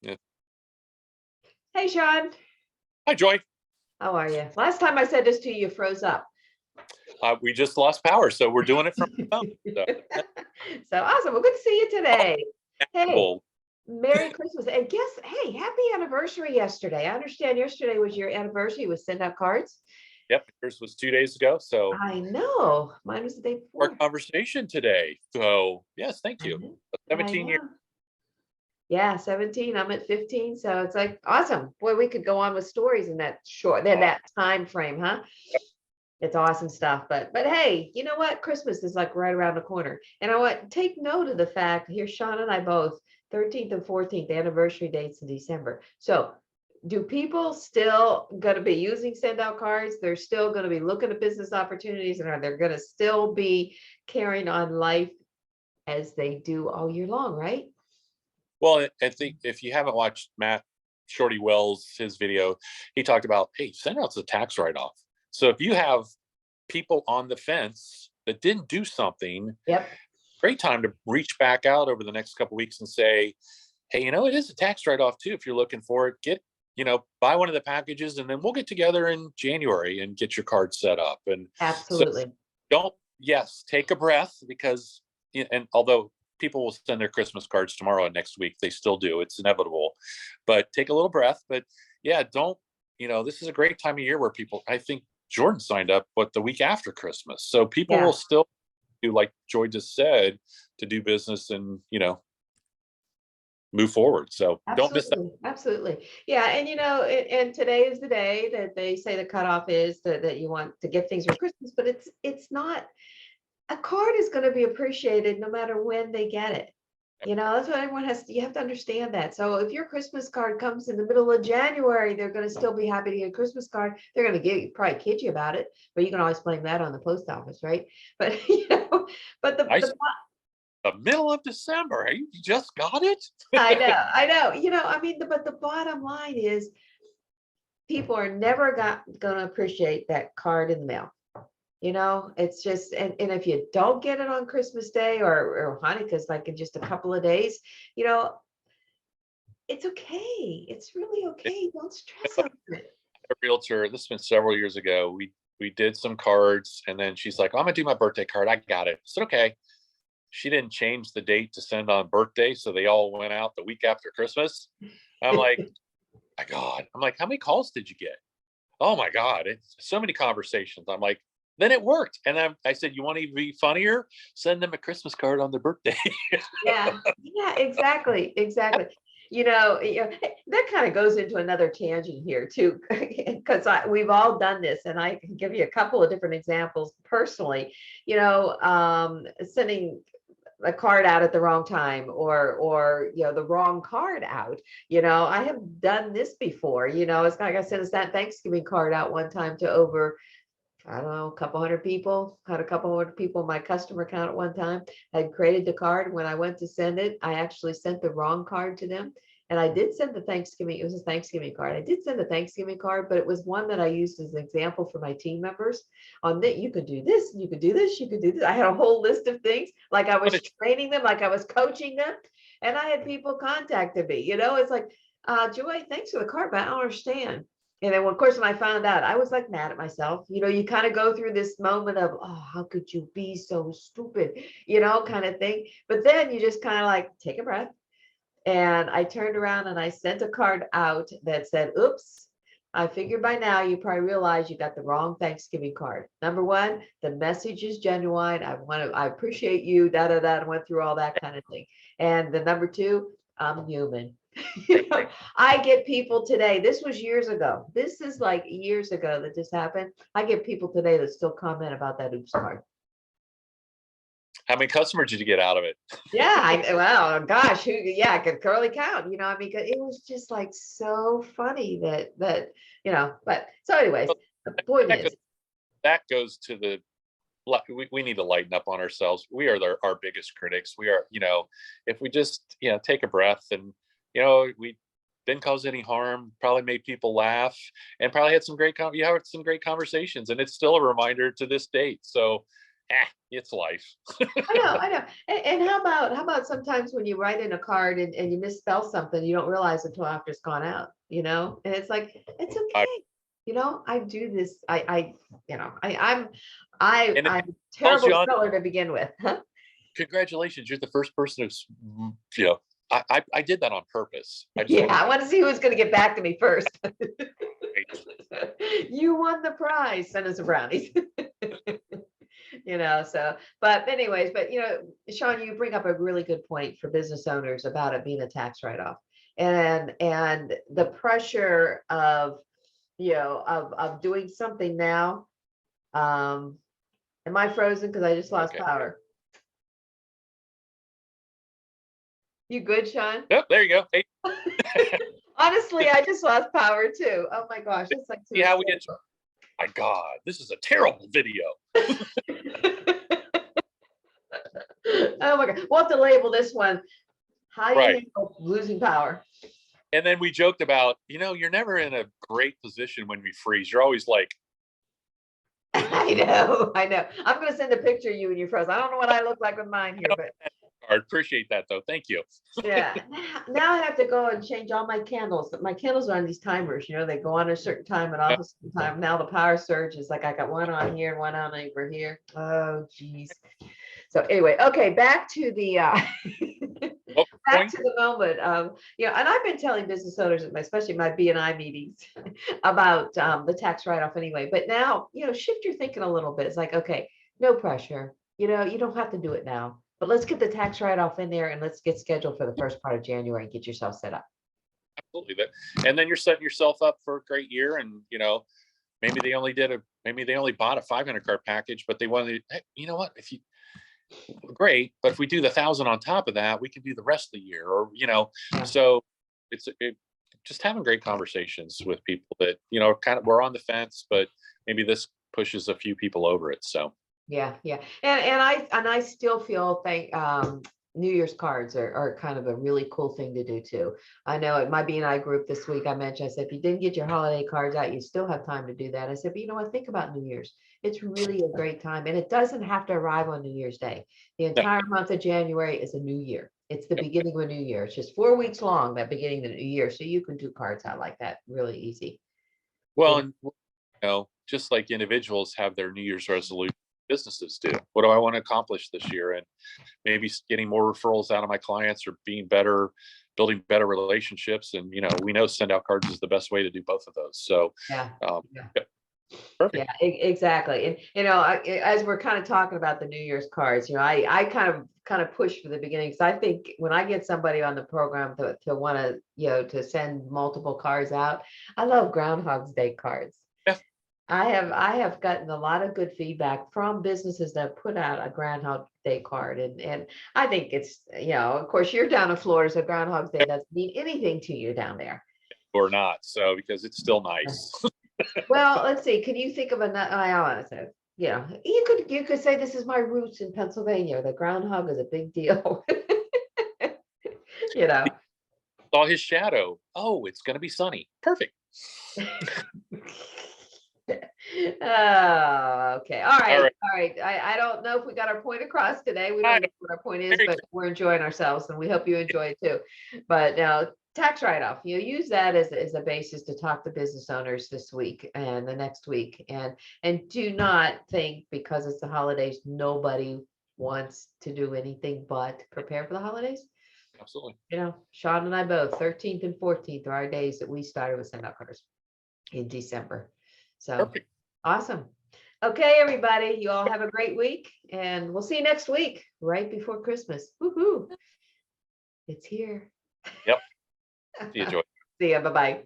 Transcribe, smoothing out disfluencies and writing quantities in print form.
Yeah. Hey, Sean. Hi, Joy. How are you? Last time I said this to you, you froze up. We just lost power, so we're doing it from home. So that's So awesome. Well, good to see you today. Hey, cool. Merry Christmas. And hey, happy anniversary yesterday. I understand yesterday was your anniversary with send out cards. Yep, yours was 2 days ago. So I know. Mine was the day our before. conversation today. So yes, thank I you. know. I 17 years. know. Yeah, 17. I'm at 15. So it's like awesome. Boy, we could go on with stories in that time frame, huh? It's awesome stuff. But hey, you know what? Christmas is like right around the corner. And I want take note of the fact here, Sean and I both, 13th and 14th anniversary dates in December. So do people still going to be using send out cards? They're still going to be looking at business opportunities, and are they going to still be carrying on life as they do all year long, right? Well, I think if you haven't watched Matt Shorty Wells, his video, he talked about, hey, send out's a tax write-off. So if you have people on the fence that didn't do something, Yep. great time to reach back out over the next couple of weeks and say, hey, it is a tax write-off too. If you're looking for it, buy one of the packages, and then we'll get together in January and get your card set up. And so Absolutely. don't, yes, take a breath, because, and although people will send their Christmas cards tomorrow and next week, they still do. It's inevitable, but take a little breath. But yeah, don't, this is a great time of year where people, I think Jordan signed up, but the week after Christmas. So people will Yeah. still do, like Joy just said, to do business and, move forward. So don't miss that. Absolutely, absolutely. Yeah, and and today is the day that they say the cutoff is that you want to get things for Christmas, but it's not. A card is going to be appreciated no matter when they get it. That's what everyone you have to understand that. So if your Christmas card comes in the middle of January, they're going to still be happy to get a Christmas card. They're going to probably kid you about it, but you can always blame that on the post office, right? But but I the The middle of December. Hey, you just got it? I know. I mean, but the bottom line is people are never going to appreciate that card in the mail. It's just, and if you don't get it on Christmas Day or Hanukkah's like in just a couple of days, you know, it's okay. It's really okay. Don't stress over it. A realtor, this has been several years ago. We did some cards, and then she's like, I'm gonna do my birthday card. I got it. I said, okay. She didn't change the date to send on birthday, so they all went out the week after Christmas. I'm like, my God. I'm like, how many calls did you get? Oh my God. It's so many conversations. I'm like, then it worked. And I said, you want to be funnier? Send them a Christmas card on their birthday. Yeah, yeah, exactly, exactly. That kind of goes into another tangent here too, because we've all done this, and I can give you a couple of different examples personally. Sending a card out at the wrong time, or the wrong card out. I have done this before. It's like I sent that Thanksgiving card out one time to over, I don't know, a couple hundred people. Had a couple hundred people in my customer account at one time. I had created the card. When I went to send it, I actually sent the wrong card to them. And I did send the Thanksgiving, it was a Thanksgiving card. I did send the Thanksgiving card, but it was one that I used as an example for my team members on that you could do this, you could do this, you could do this. I had a whole list of things, like I was training them, like I was coaching them. And I had people contacted me, it's like, Joy, thanks for the card, but I don't understand. And then, of course, when I found out, I was like mad at myself. You kind of go through this moment of, oh, how could you be so stupid, kind of thing. But then you just kind of like take a breath. And I turned around and I sent a card out that said, oops, I figured by now you probably realize you got the wrong Thanksgiving card. Number one, the message is genuine. I appreciate you, da da da, and went through all that kind of thing. And the number two, I'm human. I get people today. This was years ago. This is like years ago that this happened. I get people today that still comment about that oops card. How many customers did you get out of it? Yeah, well, gosh, I could curly count. I mean, 'cause it was just like so funny but so anyways, Well, the point that goes, is, that goes to we need to lighten up on ourselves. We are our biggest critics. We are, if we just, take a breath and, we didn't cause any harm, probably made people laugh, and probably had some great, you had some great conversations. And it's still a reminder to this date. So, It's life. I know. And how about sometimes when you write in a card and you misspell something, you don't realize until after it's gone out, and it's like, it's I, okay. I do this. and it I'm a calls terrible you on. speller to begin with. Congratulations, you're the first person who's, you know, I did that on purpose. I just Yeah, want to I want to see who's going to get back to me first. say, You won the prize. Send us a brownies. But anyways, Sean, you bring up a really good point for business owners about it being a tax write-off, and the pressure of doing something now. Am I frozen because I just lost okay. power? You good, Sean? Yep, there you go. Hey, Honestly, I just lost power too. Oh my gosh, it's like see how we get. My God, this is a terrible video. Oh my God, we'll have to label this one. How do you Right. handle losing power? And then we joked about, you're never in a great position when we freeze. You're always like, I know. I'm going to send a picture of you and your froze. I don't know what I look like with mine here, but I appreciate that though. Thank you. yeah. Now I have to go and change all my candles, but my candles are on these timers. They go on a certain time and off a certain time. Now the power surge is like I got one on here and one on over here. Oh, geez. So anyway, okay, back to the Oh, back point. to the moment. And I've been telling business owners, especially my BNI meetings, about the tax write-off anyway. But now, shift your thinking a little bit. It's like, okay, no pressure. You don't have to do it now, but let's get the tax write-off in there and let's get scheduled for the first part of January and get yourself set up. Absolutely. And then you're setting yourself up for a great year. And maybe they only bought a 500 card package, but they wanted, hey, you know what? Great, but if we do the 1,000 on top of that, we can do the rest of the year, or Yeah. so just having great conversations with people that kind of we're on the fence, but maybe this pushes a few people over it. So Yeah, and I still feel New Year's cards are kind of a really cool thing to do too. I know at my BNI group this week, I mentioned, I said, if you didn't get your holiday cards out, you still have time to do that. I said, but you know what, think about New Year's. It's really a great time, and it doesn't have to arrive on New Year's Day. The entire month of January is a new year. It's the beginning of a new year. It's just 4 weeks long, that beginning of the new year. So you can do cards out like that really easy. well, and just like individuals have their New Year's resolution, businesses do. What do I want to accomplish this year? And maybe getting more referrals out of my clients, or being better, building better relationships. And we know send out cards is the best way to do both of those. So Yeah. yeah, perfect. Yeah, exactly. And as we're kind of talking about the New Year's cards, I kind of push for the beginning, because I think when I get somebody on the program to want to to send multiple cards out, I love Groundhog's Day cards. Yeah. I have gotten a lot of good feedback from businesses that put out a Groundhog Day card, and I think it's of course you're down in Florida, so Groundhog's Day doesn't mean anything to you down there. Or not, so because it's still nice. Well, let's see. Can you think of another? I want to say, you could say this is my roots in Pennsylvania. The groundhog is a big deal. you know. Saw his shadow. Oh, it's going to be sunny. Perfect. Oh, okay. All right. All All right. I don't know if we got our point across today. We I don't know. know what our point is, Very but we're enjoying ourselves, and we hope you enjoy it too. But now, tax write-off, use that as a basis to talk to business owners this week and the next week. And do not think because it's the holidays, nobody wants to do anything but prepare for the holidays. Absolutely. Sean and I both, 13th and 14th are our days that we started with send out cards in December. So Perfect. awesome. Okay, everybody, you all have a great week, and we'll see you next week, right before Christmas. Woohoo! It's here. Yep. See you, Joy. See ya. Bye-bye.